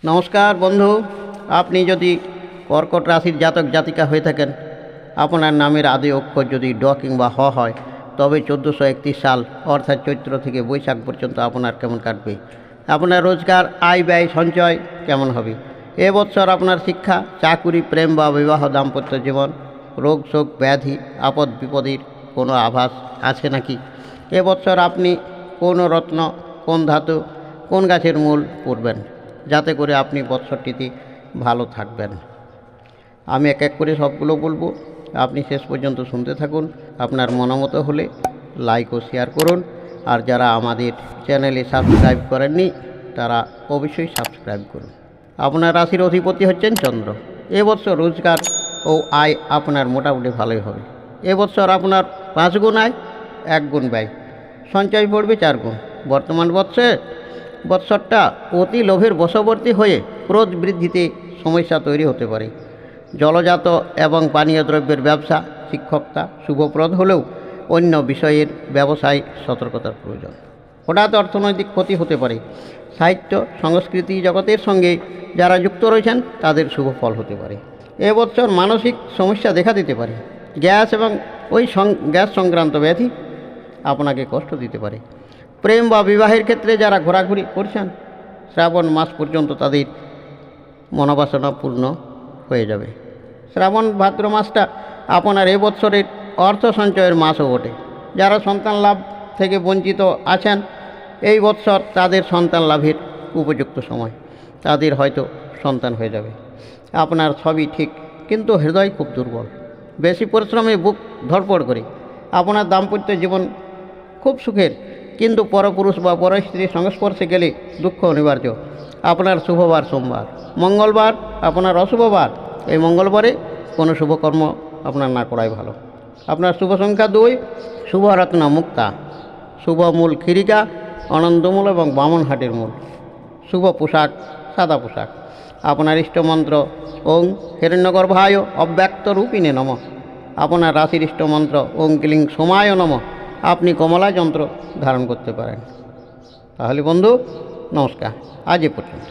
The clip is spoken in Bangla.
নমস্কার বন্ধু, আপনি যদি কর্কট রাশির জাতক জাতিকা হয়ে থাকেন, আপনার নামের আদি অক্ষর যদি ড কিংবা হ হয়, তবে 1431 সাল অর্থাৎ চৈত্র থেকে বৈশাখ পর্যন্ত আপনার কেমন কাটবে, আপনার রোজগার, আয় ব্যয়, সঞ্চয় কেমন হবে। এবছর আপনার শিক্ষা, চাকুরি, প্রেম বা বিবাহ, দাম্পত্য জীবন, রোগ শোক, ব্যাধি, আপদ বিপদের কোনো আভাস আছে নাকি। এবছর আপনি কোন রত্ন, কোন ধাতু, কোন গাছের মূল পড়বেন, যাতে করে আপনি বৎসরটিতে ভালো থাকবেন। আমি এক এক করে সবগুলো বলবো, আপনি শেষ পর্যন্ত শুনতে থাকুন। আপনার মনোমতো হলে লাইক ও শেয়ার করুন, আর যারা আমাদের চ্যানেলে সাবস্ক্রাইব করেননি তারা অবশ্যই সাবস্ক্রাইব করুন। আপনার রাশির অধিপতি হচ্ছেন চন্দ্র। এবছর রোজগার ও আয় আপনার মোটামুটি ভালোই হবে। এবছর আপনার 5 গুণ আয়, 1 গুণ ব্যয়, সঞ্চয় পড়বে 4 গুণ। বর্তমান বৎসরটা অতি লোভের বশবর্তী হয়ে ক্রোধ বৃদ্ধিতে সমস্যা তৈরি হতে পারে। জলজাত এবং পানীয় দ্রব্যের ব্যবসা, শিক্ষকতা শুভপ্রদ হলেও অন্য বিষয়ের ব্যবসায় সতর্কতার প্রয়োজন। হঠাৎ অর্থনৈতিক ক্ষতি হতে পারে। সাহিত্য সংস্কৃতি জগতের সঙ্গে যারা যুক্ত রয়েছেন তাদের শুভ ফল হতে পারে। এবছর মানসিক সমস্যা দেখা দিতে পারে। গ্যাস এবং গ্যাস সংক্রান্ত ব্যাধি আপনাকে কষ্ট দিতে পারে। প্রেম বা বিবাহের ক্ষেত্রে যারা ঘোরাঘুরি করছেন, শ্রাবণ মাস পর্যন্ত তাদের মনোবাসনা পূর্ণ হয়ে যাবে। শ্রাবণ ভাদ্র মাসটা আপনার এবছরের অর্থ সঞ্চয়ের মাসও বটে। যারা সন্তান লাভ থেকে বঞ্চিত আছেন, এই বৎসর তাদের সন্তান লাভের উপযুক্ত সময়। তাদের হয়তো সন্তান হয়ে যাবে। আপনার সবই ঠিক, কিন্তু হৃদয় খুব দুর্বল। বেশি পরিশ্রমে বুক ধড়পড় করে। আপনার দাম্পত্য জীবন খুব সুখের, কিন্তু পরপুরুষ বা পরস্ত্রীর সংস্পর্শে গেলে দুঃখ অনিবার্য। আপনার শুভবার সোমবার। মঙ্গলবার আপনার অশুভবার। এই মঙ্গলবারে কোনো শুভকর্ম আপনার না করাই ভালো। আপনার শুভ সংখ্যা 2, শুভ রত্ন মুক্তা, শুভ মূল খিরিকা, অনন্তমূল এবং বামনহাটের মূল। শুভ পোশাক সাদা পোশাক। আপনার ইষ্টমন্ত্র ওং হিরণ্যগর্ভায় অব্যক্ত রূপিণে নমঃ। আপনার রাশির ইষ্টমন্ত্র ওং ক্লিং সোমায় নমঃ। আপনি কমলা যন্ত্র ধারণ করতে পারেন। তাহলে বন্ধু, নমস্কার, আজ এ পর্যন্ত।